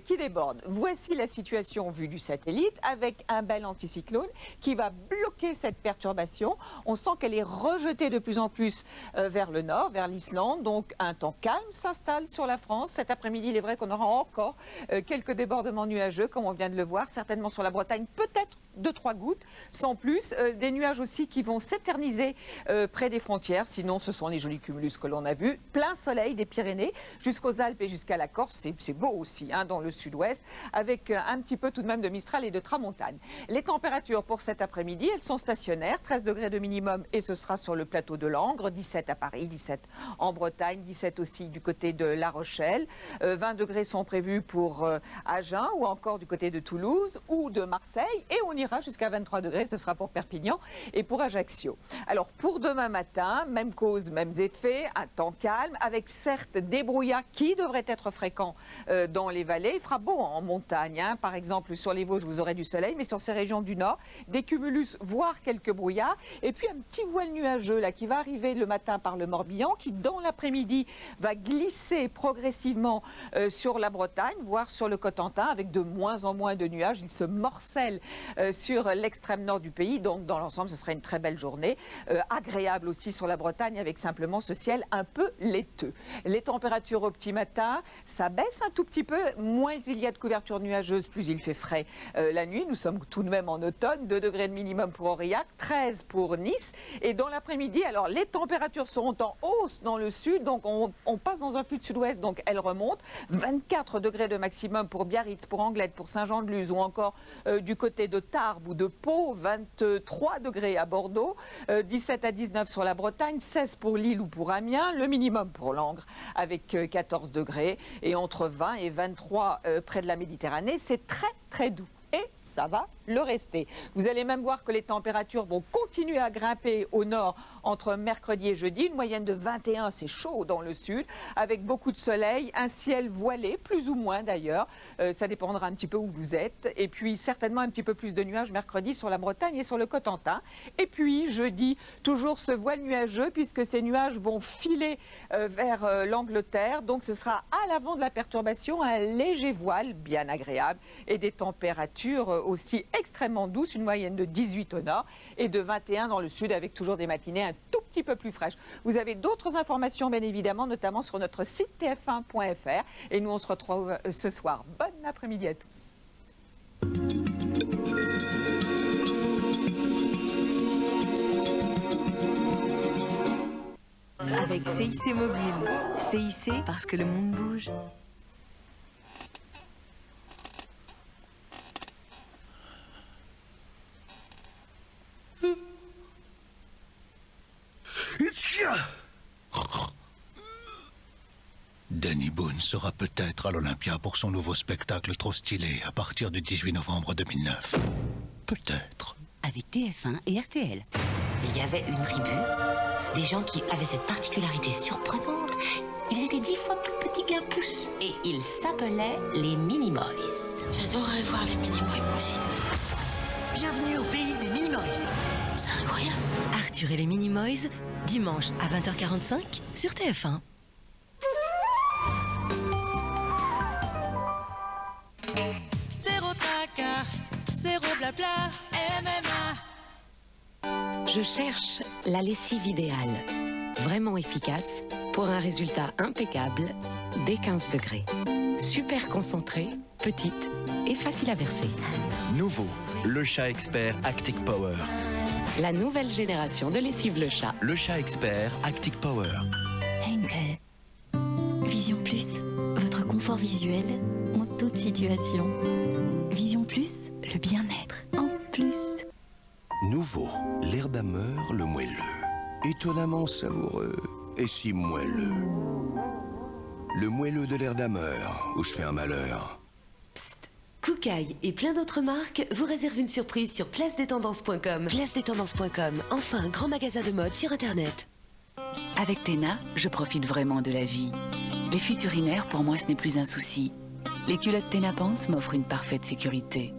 Qui déborde. Voici la situation vue du satellite avec un bel anticyclone qui va bloquer cette perturbation. On sent qu'elle est rejetée de plus en plus vers le nord, vers l'Islande. Donc un temps calme s'installe sur la France. Cet après-midi, il est vrai qu'on aura encore quelques débordements nuageux, comme on vient de le voir, certainement sur la Bretagne, peut-être 2-3 gouttes, sans plus. Des nuages aussi qui vont s'éterniser près des frontières. Sinon, ce sont les jolis cumulus que l'on a vus. Plein soleil des Pyrénées jusqu'aux Alpes et jusqu'à la Corse. C'est beau aussi, hein, dans le sud-ouest, avec un petit peu tout de même de Mistral et de Tramontane. Les températures pour cet après-midi, elles sont stationnaires. 13 degrés de minimum et ce sera sur le plateau de Langres. 17 à Paris, 17 en Bretagne, 17 aussi du côté de La Rochelle. 20 degrés sont prévus pour Agen ou encore du côté de Toulouse ou de Marseille. Et on ira jusqu'à 23 degrés, ce sera pour Perpignan et pour Ajaccio. Alors pour demain matin, même cause, mêmes effets, un temps calme avec certes des brouillards qui devraient être fréquents dans les vallées. Il fera beau en montagne, hein. Par exemple sur les Vosges vous aurez du soleil, mais sur ces régions du nord, des cumulus, voire quelques brouillards. Et puis un petit voile nuageux là qui va arriver le matin par le Morbihan, qui dans l'après-midi va glisser progressivement sur la Bretagne, voire sur le Cotentin, avec de moins en moins de nuages. Il se morcelle sur l'extrême nord du pays, donc dans l'ensemble ce sera une très belle journée, agréable aussi sur la Bretagne avec simplement ce ciel un peu laiteux. Les températures au petit matin, ça baisse un tout petit peu, moins il y a de couverture nuageuse, plus il fait frais la nuit. Nous sommes tout de même en automne, 2 degrés de minimum pour Aurillac, 13 pour Nice. Et dans l'après-midi, alors les températures seront en hausse dans le sud, donc on passe dans un flux de sud-ouest, donc elles remontent. 24 degrés de maximum pour Biarritz, pour Anglette, pour Saint-Jean-de-Luz ou encore du côté de Tarbes ou de Pau, 23 degrés à Bordeaux, 17 à 19 sur la Bretagne, 16 pour Lille ou pour Amiens, le minimum pour Langres avec 14 degrés et entre 20 et 23 près de la Méditerranée, c'est très doux. Et ça va le rester. Vous allez même voir que les températures vont continuer à grimper au nord entre mercredi et jeudi. Une moyenne de 21, c'est chaud dans le sud, avec beaucoup de soleil, un ciel voilé, plus ou moins d'ailleurs. Ça dépendra un petit peu où vous êtes. Et puis certainement un petit peu plus de nuages mercredi sur la Bretagne et sur le Cotentin. Et puis jeudi, toujours ce voile nuageux, puisque ces nuages vont filer vers l'Angleterre. Donc ce sera à l'avant de la perturbation un léger voile, bien agréable, et des températures aussi extrêmement douces, une moyenne de 18 au nord et de 21 dans le sud, avec toujours des matinées un tout petit peu plus fraîches. Vous avez d'autres informations, bien évidemment, notamment sur notre site tf1.fr. Et nous, on se retrouve ce soir. Bon après-midi à tous. Avec CIC Mobile. CIC parce que le monde bouge. Danny Boone sera peut-être à l'Olympia pour son nouveau spectacle trop stylé à partir du 18 novembre 2009. Peut-être. Avec TF1 et RTL. Il y avait une tribu, des gens qui avaient cette particularité surprenante. Ils étaient 10 fois plus petits qu'un pouce. Et ils s'appelaient les Minimoys. J'adorerais voir les Minimoys, moi aussi. Bienvenue au pays des Minimoys. C'est incroyable. Arthur et les Minimoys, dimanche à 20h45 sur TF1. Zéro tracas, zéro blabla, MMA. Je cherche la lessive idéale, vraiment efficace, pour un résultat impeccable, dès 15 degrés. Super concentrée, petite et facile à verser. Nouveau, le chat expert Actic Power. La nouvelle génération de lessive Le Chat. Le chat expert Actic Power. Henkel. Vision Plus, votre confort visuel en toute situation. Vision Plus, le bien-être en plus. Nouveau, l'air d'Hammer, le moelleux. Étonnamment savoureux et si moelleux. Le moelleux de l'air d'Hammer, où je fais un malheur. Koukaï et plein d'autres marques vous réservent une surprise sur placedettendances.com. Placedettendances.com, enfin un grand magasin de mode sur Internet. Avec Téna, je profite vraiment de la vie. Les fuites urinaires, pour moi, ce n'est plus un souci. Les culottes Téna Pants m'offrent une parfaite sécurité.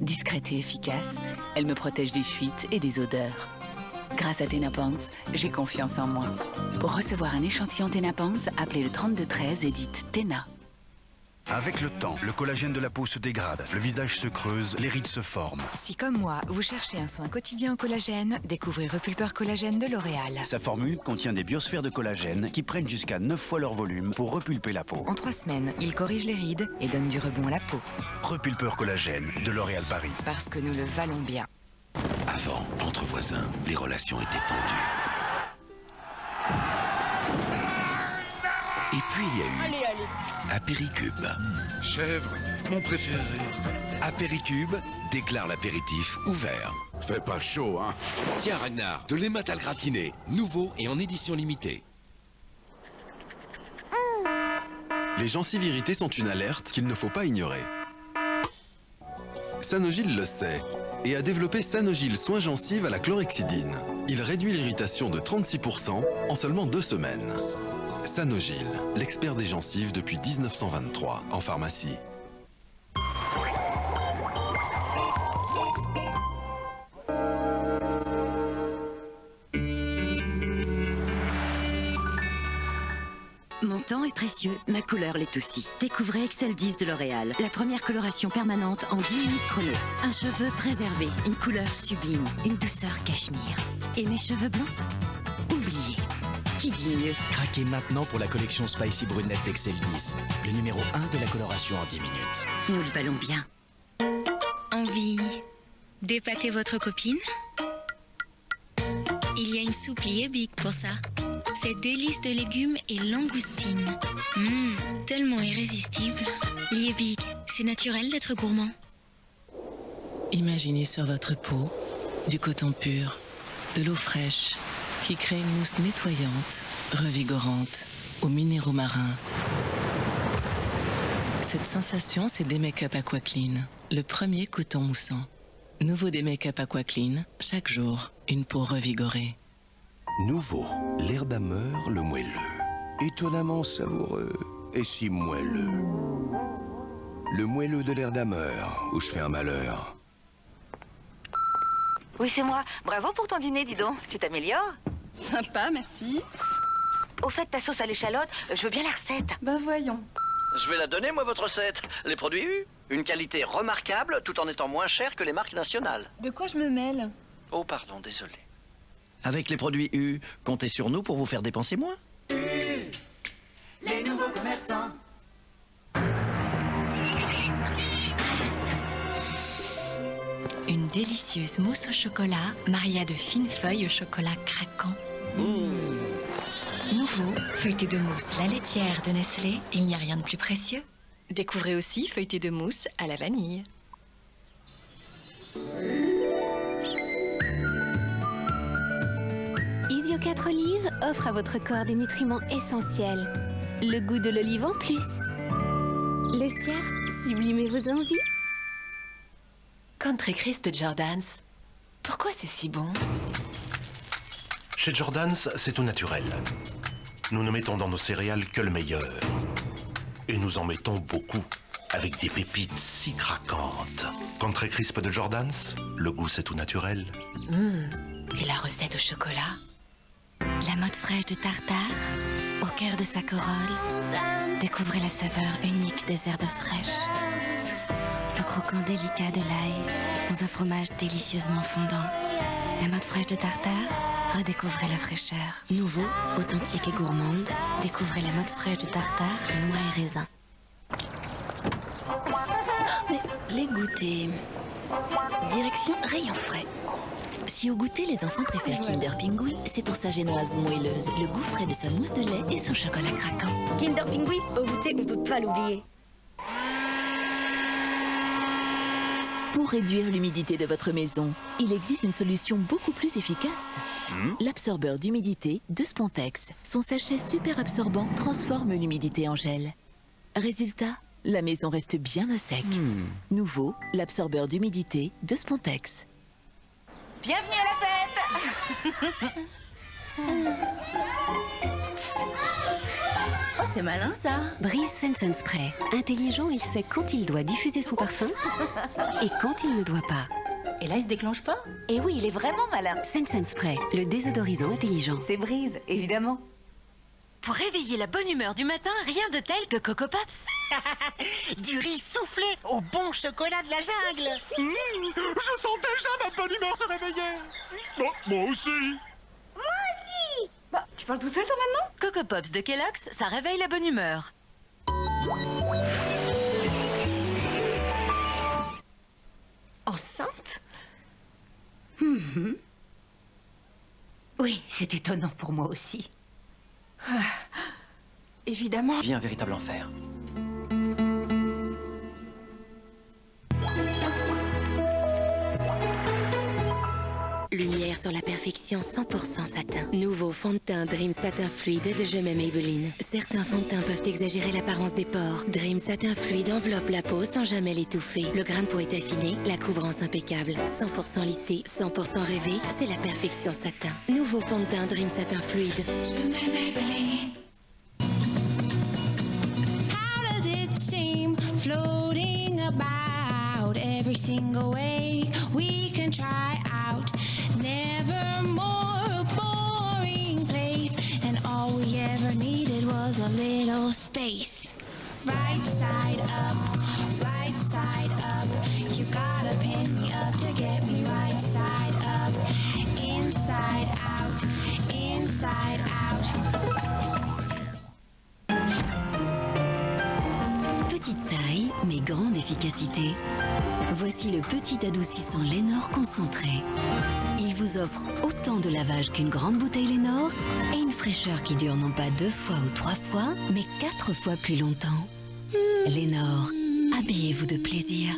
Discrète et efficace, elles me protègent des fuites et des odeurs. Grâce à Téna Pants, j'ai confiance en moi. Pour recevoir un échantillon Téna Pants, appelez le 3213 et dites Téna. Avec le temps, le collagène de la peau se dégrade, le visage se creuse, les rides se forment. Si comme moi, vous cherchez un soin quotidien au collagène, découvrez Repulper Collagène de L'Oréal. Sa formule contient des biosphères de collagène qui prennent jusqu'à 9 fois leur volume pour repulper la peau. En 3 semaines, il corrige les rides et donne du rebond à la peau. Repulper Collagène de L'Oréal Paris. Parce que nous le valons bien. Avant, entre voisins, les relations étaient tendues. Et puis il y a eu Apéricube. Chèvre, mon préféré. Apéricube déclare l'apéritif ouvert. Fais pas chaud, hein. Tiens Ragnar, de l'hématal gratiné, nouveau et en édition limitée. Les gencives irritées sont une alerte qu'il ne faut pas ignorer. Sanogyl le sait et a développé Sanogyl soin gencives à la chlorhexidine. Il réduit l'irritation de 36% en seulement 2 semaines. Sanogyl, l'expert des gencives depuis 1923 en pharmacie. Mon temps est précieux, ma couleur l'est aussi. Découvrez Excel 10 de L'Oréal, la première coloration permanente en 10 minutes chrono. Un cheveu préservé, une couleur sublime, une douceur cachemire. Et mes cheveux blancs? Oubliez. Qui dit mieux? Craquez maintenant pour la collection Spicy Brunette d'Excel 10, le numéro 1 de la coloration en 10 minutes. Nous le valons bien. Envie d'épater votre copine? Il y a une soupe Liebig pour ça. C'est délices de légumes et langoustines. Tellement irrésistible. Liebig, c'est naturel d'être gourmand. Imaginez sur votre peau du coton pur, de l'eau fraîche qui crée une mousse nettoyante, revigorante, aux minéraux marins. Cette sensation, c'est Make-up Aqua Clean, le premier coton moussant. Nouveau Make-up Aqua Clean, chaque jour, une peau revigorée. Nouveau, l'Erdameur le moelleux. Étonnamment savoureux et si moelleux. Le moelleux de l'Erdameur, où je fais un malheur. Oui, c'est moi. Bravo pour ton dîner, dis donc. Tu t'améliores. Sympa, merci. Au fait, ta sauce à l'échalote, je veux bien la recette. Bah voyons. Je vais la donner, moi, votre recette. Les produits U, une qualité remarquable tout en étant moins cher que les marques nationales. De quoi je me mêle? Oh, pardon, désolé. Avec les produits U, comptez sur nous pour vous faire dépenser moins. Les nouveaux commerçants. Une délicieuse mousse au chocolat, mariée de fines feuilles au chocolat craquant. Nouveau, feuilleté de mousse La Laitière de Nestlé, il n'y a rien de plus précieux. Découvrez aussi feuilleté de mousse à la vanille. Isio 4 Olives offre à votre corps des nutriments essentiels. Le goût de l'olive en plus. Le sien, sublimez vos envies. Country Crisp de Jordans. Pourquoi c'est si bon? Chez Jordans, c'est tout naturel. Nous ne mettons dans nos céréales que le meilleur. Et nous en mettons beaucoup, avec des pépites si craquantes. Country Crisp de Jordans, le goût c'est tout naturel. Et la recette au chocolat? La mode fraîche de tartare, au cœur de sa corolle. Découvrez la saveur unique des herbes fraîches. Le croquant délicat de l'ail dans un fromage délicieusement fondant. La mode fraîche de tartare, redécouvrez la fraîcheur. Nouveau, authentique et gourmande, découvrez la mode fraîche de tartare, noix et raisin. Mais les goûters... Direction rayon frais. Si au goûter, les enfants préfèrent Kinder Pingui, c'est pour sa génoise moelleuse, le goût frais de sa mousse de lait et son chocolat craquant. Kinder Pingui, au goûter, on peut pas l'oublier. Pour réduire l'humidité de votre maison, il existe une solution beaucoup plus efficace. L'absorbeur d'humidité de Spontex. Son sachet super absorbant transforme l'humidité en gel. Résultat, la maison reste bien au sec. Nouveau, l'absorbeur d'humidité de Spontex. Bienvenue à la fête. Oh, c'est malin ça. Breeze Sense & Spray. Intelligent, il sait quand il doit diffuser son parfum et quand il ne doit pas. Et là, il se déclenche pas? Et oui, il est vraiment malin. Sense & Spray, le désodorisant intelligent. C'est Breeze, évidemment. Pour réveiller la bonne humeur du matin, rien de tel que Coco Pops. Du riz soufflé au bon chocolat de la jungle. Je sens déjà ma bonne humeur se réveiller. Bon, moi aussi. Bah, tu parles tout seul toi maintenant? Coco Pops de Kellogg's, ça réveille la bonne humeur. Enceinte? Oui, c'est étonnant pour moi aussi. Évidemment. Vit un véritable enfer. Lumière sur la perfection 100% satin. Nouveau fond de teint Dream Satin Fluide de Je m'aime Maybelline. Certains fonds de teint peuvent exagérer l'apparence des pores. Dream Satin Fluide enveloppe la peau sans jamais l'étouffer. Le grain de peau est affiné, la couvrance impeccable. 100% lissé, 100% rêvé, c'est la perfection satin. Nouveau fond de teint Dream Satin Fluide. Je m'aime Maybelline. How does it seem floating about every single way we can try out? Never more a boring place, and all we ever needed was a little space. Right side up, you gotta pin me up to get me right side up. Inside out, inside out. Petite taille, mais grande efficacité. Voici le petit adoucissant Lénor concentré. Il vous offre autant de lavage qu'une grande bouteille Lénor et une fraîcheur qui dure non pas 2 fois ou 3 fois, mais 4 fois plus longtemps. Lénor, habillez-vous de plaisir.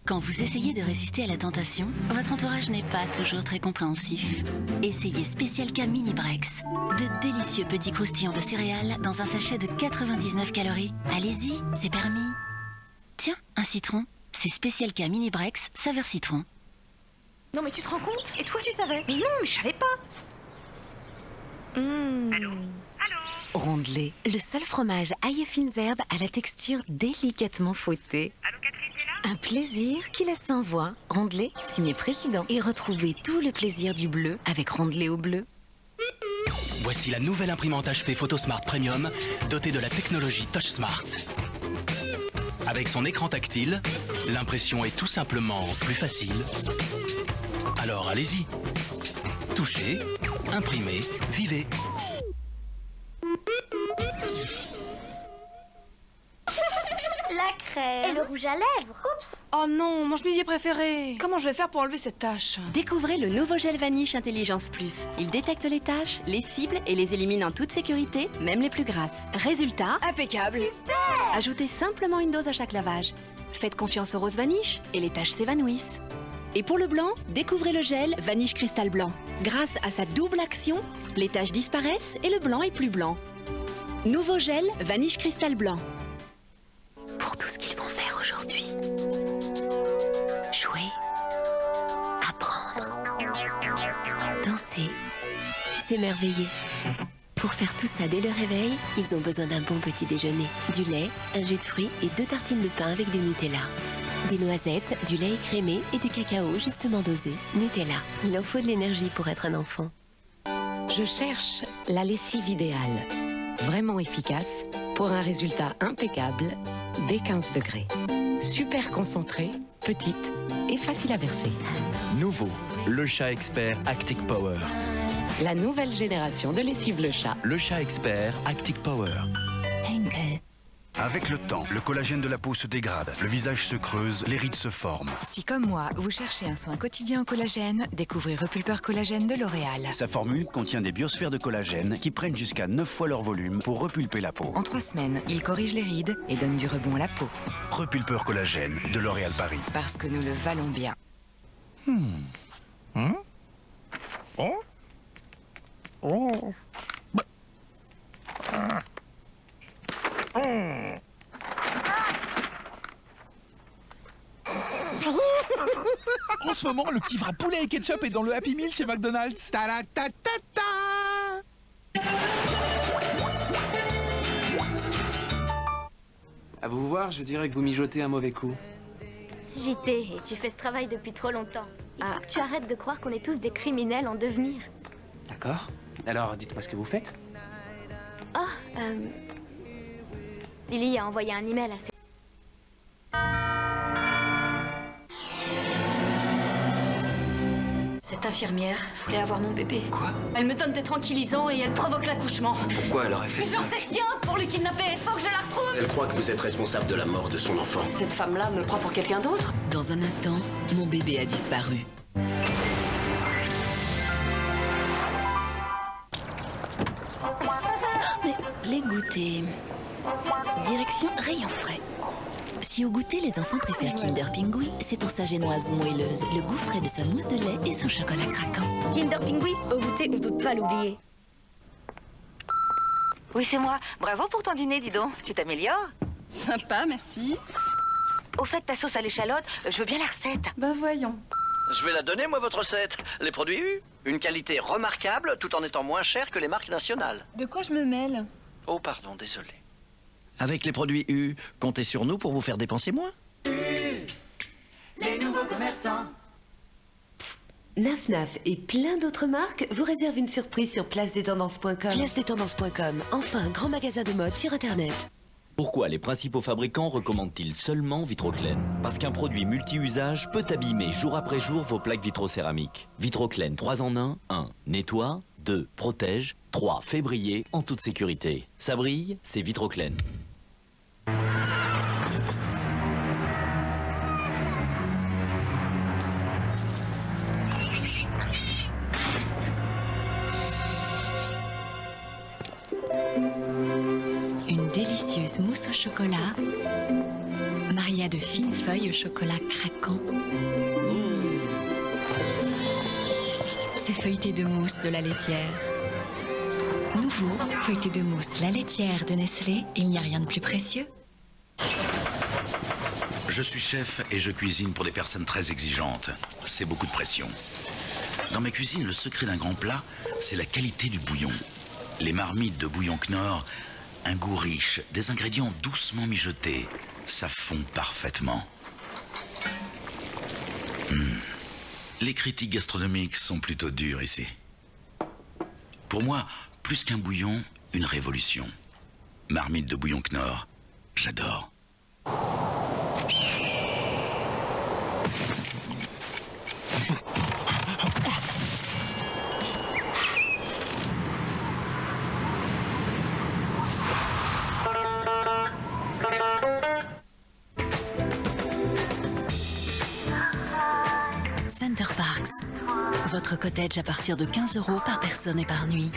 Quand vous essayez de résister à la tentation, votre entourage n'est pas toujours très compréhensif. Essayez Special K Mini Breaks. De délicieux petits croustillants de céréales dans un sachet de 99 calories. Allez-y, c'est permis. Tiens, un citron. C'est Special K Mini Breaks, saveur citron. Non mais tu te rends compte? Et toi tu savais? Mais non, mais je savais pas. Allô? Rondelet, le seul fromage ail et fines herbes à la texture délicatement fouettée. Un plaisir qui laisse sans voix. Rondelet, signé président. Et retrouvez tout le plaisir du bleu avec Rondelet au bleu. Voici la nouvelle imprimante HP PhotoSmart Premium, dotée de la technologie TouchSmart. Avec son écran tactile, l'impression est tout simplement plus facile. Alors allez-y. Touchez, imprimez, vivez. La crème. Et le rouge à lèvres. Oups. Oh non, mon chemisier préféré. Comment je vais faire pour enlever cette tache? Découvrez le nouveau gel Vanish Intelligence Plus. Il détecte les taches, les cible et les élimine en toute sécurité, même les plus grasses. Résultat, impeccable. Super. Ajoutez simplement une dose à chaque lavage. Faites confiance au rose Vanish et les taches s'évanouissent. Et pour le blanc, découvrez le gel Vanish Cristal Blanc. Grâce à sa double action, les taches disparaissent et le blanc est plus blanc. Nouveau gel Vanish Cristal Blanc. Pour tout ce qu'ils vont faire aujourd'hui. Jouer, apprendre, danser, s'émerveiller. Pour faire tout ça dès le réveil, ils ont besoin d'un bon petit déjeuner. Du lait, un jus de fruits et 2 tartines de pain avec du Nutella. Des noisettes, du lait écrémé et du cacao justement dosé. Nutella, il en faut de l'énergie pour être un enfant. Je cherche la lessive idéale. Vraiment efficace pour un résultat impeccable dès 15 degrés. Super concentrée, petite et facile à verser. Nouveau, le chat expert Actic Power. La nouvelle génération de lessive le chat. Le chat expert Actic Power. Avec le temps, le collagène de la peau se dégrade, le visage se creuse, les rides se forment. Si comme moi, vous cherchez un soin quotidien au collagène, découvrez Repulper Collagène de L'Oréal. Sa formule contient des biosphères de collagène qui prennent jusqu'à 9 fois leur volume pour repulper la peau. En 3 semaines, il corrige les rides et donne du rebond à la peau. Repulper Collagène de L'Oréal Paris. Parce que nous le valons bien. En ce moment, le petit wrap poulet et ketchup est dans le Happy Meal chez McDonald's. Ta-da-ta-ta-ta. À vous voir, je dirais que vous mijotez un mauvais coup. JT, et tu fais ce travail depuis trop longtemps. Il faut que tu arrêtes de croire qu'on est tous des criminels en devenir. D'accord. Alors, dites-moi ce que vous faites. Oh, Lily a envoyé un email à ses... Cette infirmière voulait avoir mon bébé. Quoi? Elle me donne des tranquillisants et elle provoque l'accouchement. Pourquoi elle aurait fait ça? J'en sais rien pour le kidnapper, il faut que je la retrouve. Elle croit que vous êtes responsable de la mort de son enfant. Cette femme-là me prend pour quelqu'un d'autre. Dans un instant, mon bébé a disparu. Mais les goûters... Direction rayon frais. Si au goûter, les enfants préfèrent Kinder Pingui, c'est pour sa génoise moelleuse, le goût frais de sa mousse de lait et son chocolat craquant. Kinder Pingui, au goûter, on peut pas l'oublier. Oui, c'est moi. Bravo pour ton dîner, dis donc. Tu t'améliores. Sympa, merci. Au fait, ta sauce à l'échalote, je veux bien la recette. Bah voyons. Je vais la donner, moi, votre recette. Les produits U. Une qualité remarquable, tout en étant moins cher que les marques nationales. De quoi je me mêle? Oh, pardon, désolé. Avec les produits U, comptez sur nous pour vous faire dépenser moins. Les nouveaux commerçants. Naf Naf et plein d'autres marques vous réservent une surprise sur placedettendances.com. Placedettendances.com, enfin un grand magasin de mode sur Internet. Pourquoi les principaux fabricants recommandent-ils seulement Vitroclen? Parce qu'un produit multi-usage peut abîmer jour après jour vos plaques vitrocéramiques. Vitroclen 3 en 1, 1. Nettoie, 2. Protège, 3. Fait briller en toute sécurité. Ça brille, c'est Vitroclen. Une délicieuse mousse au chocolat, mariée à de fines feuilles au chocolat craquant. C'est feuilleté de mousse de la laitière. Nouveau, feuilleté de mousse la laitière de Nestlé, il n'y a rien de plus précieux. Je suis chef et je cuisine pour des personnes très exigeantes. C'est beaucoup de pression. Dans ma cuisine, le secret d'un grand plat, c'est la qualité du bouillon. Les marmites de bouillon Knorr, un goût riche, des ingrédients doucement mijotés. Ça fond parfaitement. Les critiques gastronomiques sont plutôt dures ici. Pour moi, plus qu'un bouillon, une révolution. Marmite de bouillon Knorr, j'adore. Center Parcs. Votre cottage à partir de 15 € par personne et par nuit.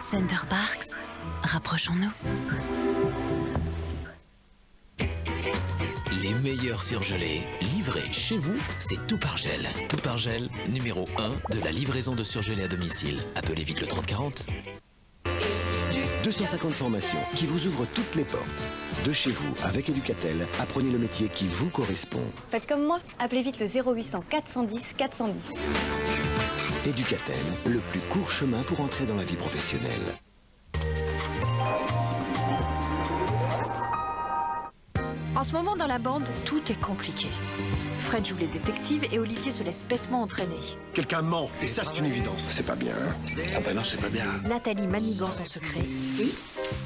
Center Parcs. Rapprochons-nous. Les meilleurs surgelés, livrés chez vous, c'est Tout par Gel. Tout par Gel, numéro 1 de la livraison de surgelés à domicile. Appelez vite le 3040. 250 formations qui vous ouvrent toutes les portes. De chez vous, avec Educatel, apprenez le métier qui vous correspond. Faites comme moi, appelez vite le 0800 410 410. Educatel, le plus court chemin pour entrer dans la vie professionnelle. En ce moment, dans la bande, tout est compliqué. Fred joue les détectives et Olivier se laisse bêtement entraîner. Quelqu'un ment, et ça c'est une évidence. C'est pas bien. Ah bah non, c'est pas bien. Nathalie manigance son secret.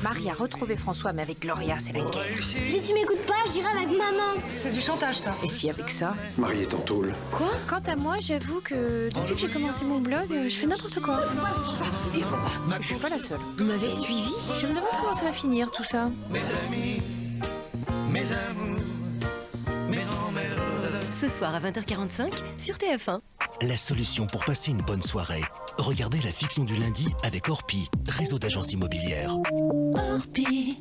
Marie a retrouvé François, mais avec Gloria, c'est la guerre. Si tu m'écoutes pas, je dirai avec maman. C'est du chantage, ça. Et si avec ça? Marie est en tôle. Quoi? Quant à moi, j'avoue que depuis que j'ai commencé mon blog, je fais n'importe quoi. Je suis pas la seule. Vous m'avez suivi? Je me demande comment ça va finir, tout ça. Mes amis, mes amours, mes emmerdes. Ce soir à 20h45 sur TF1. La solution pour passer une bonne soirée. Regardez la fiction du lundi avec Orpi, réseau d'agences immobilières. Orpi.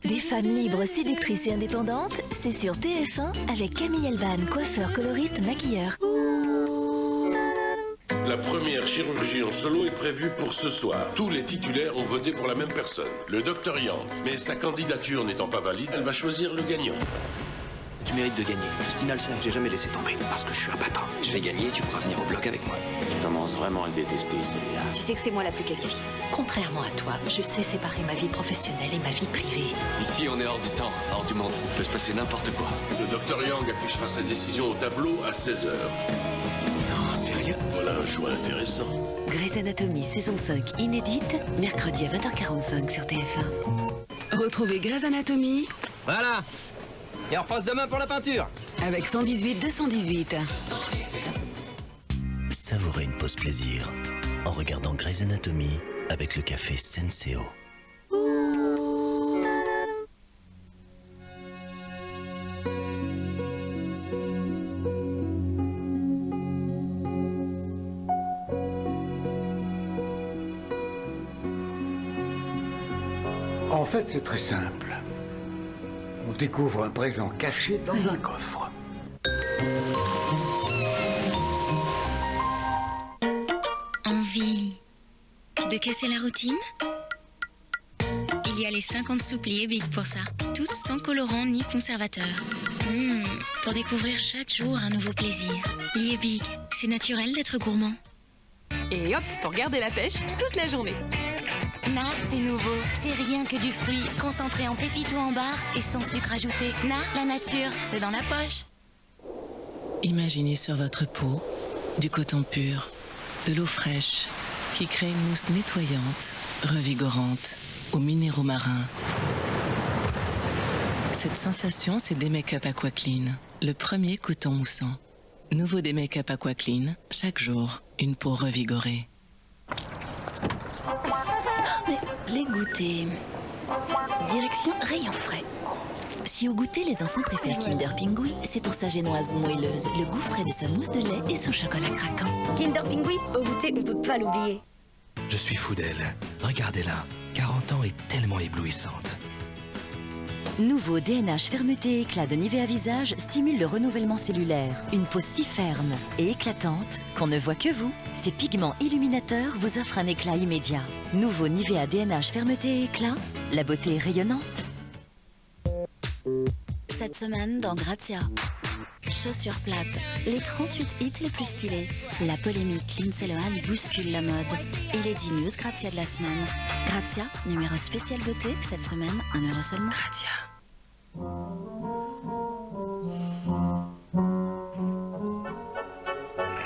Des femmes libres, séductrices et indépendantes, c'est sur TF1 avec Camille Elban, coiffeur, coloriste, maquilleur. La première chirurgie en solo est prévue pour ce soir. Tous les titulaires ont voté pour la même personne, le Dr Yang. Mais sa candidature n'étant pas valide, elle va choisir le gagnant. Tu mérites de gagner. Christine Alsen, j'ai jamais laissé tomber. Parce que je suis un battant. Je vais gagner, tu pourras venir au bloc avec moi. Je commence vraiment à le détester, celui-là. Tu sais que c'est moi la plus qualifiée. Contrairement à toi, je sais séparer ma vie professionnelle et ma vie privée. Ici, on est hors du temps, hors du monde. Il peut se passer n'importe quoi. Le Dr Yang affichera sa décision au tableau à 16h. Non, sérieux? Voilà un choix intéressant. Grey's Anatomy saison 5 inédite, mercredi à 20h45 sur TF1. Retrouvez Grey's Anatomy. Voilà. Et on repasse demain pour la peinture. Avec 118 218. Savourez une pause plaisir en regardant Grey's Anatomy avec le café Senseo. En fait, c'est très simple. On découvre un présent caché dans un coffre. Envie de casser la routine? Il y a les 50 soupes Lié Big pour ça. Toutes sans colorant ni conservateur. Pour découvrir chaque jour un nouveau plaisir. Lié Big, c'est naturel d'être gourmand. Et hop, pour garder la pêche toute la journée. Na, c'est nouveau. C'est rien que du fruit, concentré en pépites ou en barre et sans sucre ajouté. Na, la nature, c'est dans la poche. Imaginez sur votre peau du coton pur, de l'eau fraîche qui crée une mousse nettoyante, revigorante, aux minéraux marins. Cette sensation, c'est Make-up Aqua Clean, le premier coton moussant. Nouveau Make-up Aqua Clean, chaque jour, une peau revigorée. Les goûters. Direction rayon frais. Si au goûter, les enfants préfèrent Kinder Pingui, c'est pour sa génoise moelleuse, le goût frais de sa mousse de lait et son chocolat craquant. Kinder Pingui, au goûter, on peut pas l'oublier. Je suis fou d'elle. Regardez-la. 40 ans et tellement éblouissante. Nouveau DNH fermeté éclat de Nivea Visage stimule le renouvellement cellulaire. Une peau si ferme et éclatante qu'on ne voit que vous. Ces pigments illuminateurs vous offrent un éclat immédiat. Nouveau Nivea DNH fermeté éclat, la beauté rayonnante. Cette semaine dans Grazia. Chaussures plates, les 38 hits les plus stylés. La polémique Lindsay Lohan bouscule la mode. Et les 10 news Grazia de la semaine. Grazia, numéro spécial beauté, cette semaine, 1 € seulement. Grazia.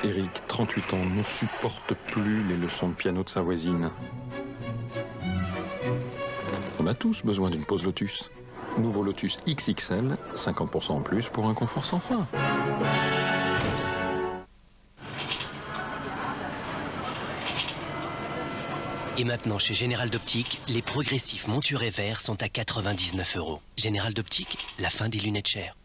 Eric, 38 ans, ne supporte plus les leçons de piano de sa voisine. On a tous besoin d'une pause Lotus. Nouveau Lotus XXL, 50% en plus pour un confort sans fin. Et maintenant, chez Général d'Optique, les progressifs monturés verts sont à 99 €. Général d'Optique, la fin des lunettes chères.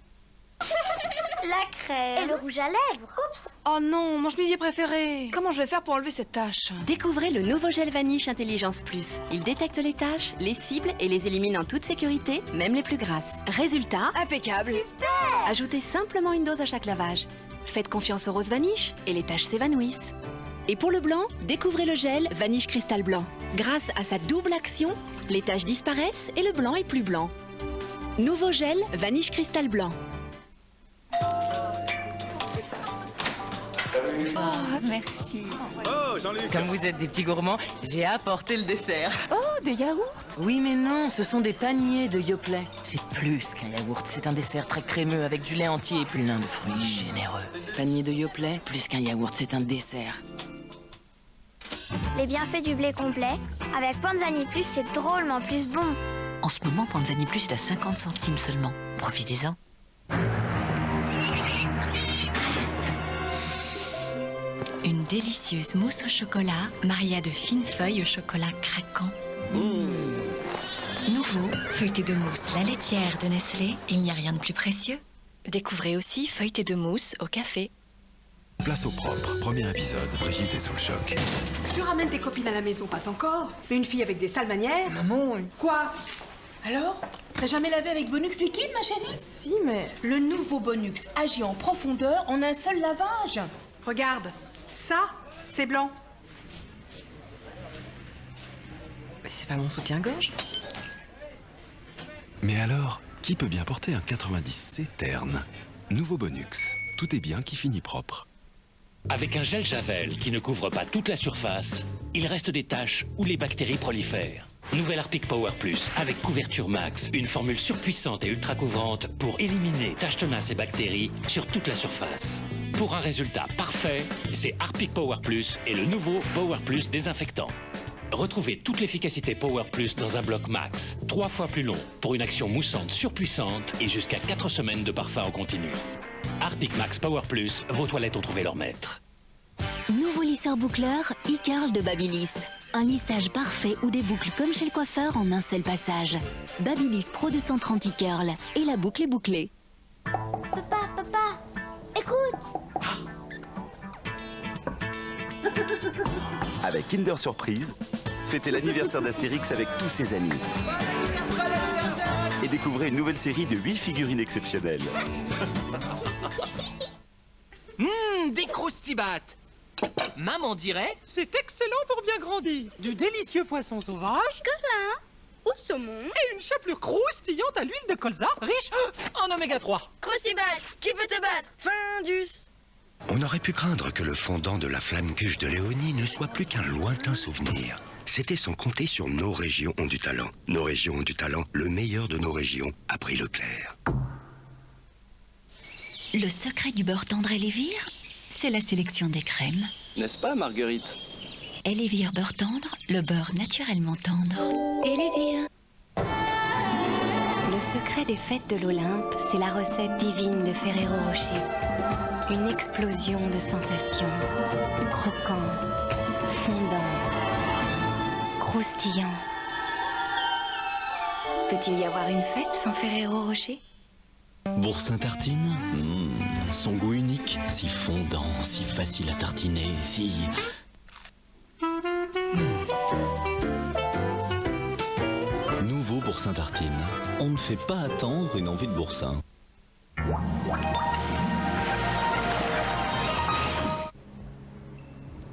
La crème. Et le rouge à lèvres. Oups. Oh non, mon chemisier préféré. Comment je vais faire pour enlever cette tache? Découvrez le nouveau gel Vanish Intelligence Plus. Il détecte les taches, les cible et les élimine en toute sécurité, même les plus grasses. Résultat, impeccable. Super. Ajoutez simplement une dose à chaque lavage. Faites confiance au rose Vanish et les taches s'évanouissent. Et pour le blanc, découvrez le gel Vanish Cristal Blanc. Grâce à sa double action, les taches disparaissent et le blanc est plus blanc. Nouveau gel Vanish Cristal Blanc. Oh, merci. Oh, Jean-Luc. Comme vous êtes des petits gourmands, j'ai apporté le dessert. Oh, des yaourts? Oui, mais non, ce sont des paniers de Yoplait. C'est plus qu'un yaourt, c'est un dessert très crémeux avec du lait entier et plein de fruits généreux. Panier de Yoplait, plus qu'un yaourt, c'est un dessert. Les bienfaits du blé complet. Avec Panzani Plus, c'est drôlement plus bon. En ce moment, Panzani Plus est à 50 centimes seulement. Profitez-en. Une délicieuse mousse au chocolat, mariée à de fines feuilles au chocolat craquant. Nouveau, feuilleté de mousse, la laitière de Nestlé, il n'y a rien de plus précieux. Découvrez aussi feuilleté de mousse au café. Place au propre, premier épisode, Brigitte est sous le choc. Tu ramènes tes copines à la maison, passe encore. Mais une fille avec des sales manières. Maman. Quoi? Alors? T'as jamais lavé avec Bonux liquide, ma chérie? Si, mais... Le nouveau Bonux agit en profondeur en un seul lavage. Regarde, ça, c'est blanc. Mais c'est pas mon soutien-gorge. Mais alors, qui peut bien porter un 90C terne? Nouveau Bonux, tout est bien qui finit propre. Avec un gel Javel qui ne couvre pas toute la surface, il reste des taches où les bactéries prolifèrent. Nouvelle Harpic Power Plus avec couverture max, une formule surpuissante et ultra couvrante pour éliminer taches tenaces et bactéries sur toute la surface. Pour un résultat parfait, c'est Harpic Power Plus et le nouveau Power Plus désinfectant. Retrouvez toute l'efficacité Power Plus dans un bloc max, 3 fois plus long, pour une action moussante surpuissante et jusqu'à 4 semaines de parfum en continu. Harpic Max Power Plus, vos toilettes ont trouvé leur maître. Nouveau lisseur boucleur e-curl de Babyliss. Un lissage parfait ou des boucles comme chez le coiffeur en un seul passage. Babyliss Pro 230 e-curl. Et la boucle est bouclée. Papa, écoute! Avec Kinder Surprise, fêtez l'anniversaire d'Astérix avec tous ses amis. Et découvrez une nouvelle série de 8 figurines exceptionnelles. Des croustibates. Maman dirait, c'est excellent pour bien grandir. Du délicieux poisson sauvage. Colin ou saumon. Et une chapelure croustillante à l'huile de colza, riche en oméga 3. Croustibat, qui peut te battre? Findus. On aurait pu craindre que le fondant de la flamme-cuche de Léonie ne soit plus qu'un lointain souvenir. C'était sans compter sur Nos Régions ont du talent. Nos Régions ont du talent, le meilleur de nos régions, a pris Leclerc. Le secret du beurre tendre Elevir, c'est la sélection des crèmes. N'est-ce pas, Marguerite? Elevir beurre tendre, le beurre naturellement tendre. Elevir. Le secret des fêtes de l'Olympe, c'est la recette divine de Ferrero Rocher. Une explosion de sensations. Croquant, fondant, croustillant. Peut-il y avoir une fête sans Ferrero Rocher? Boursin tartine, son goût unique, si fondant, si facile à tartiner, si... Nouveau boursin tartine. On ne fait pas attendre une envie de boursin.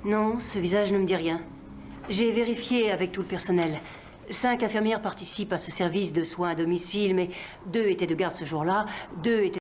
Non, ce visage ne me dit rien. J'ai vérifié avec tout le personnel. 5 infirmières participent à ce service de soins à domicile, mais 2 étaient de garde ce jour-là, 2 étaient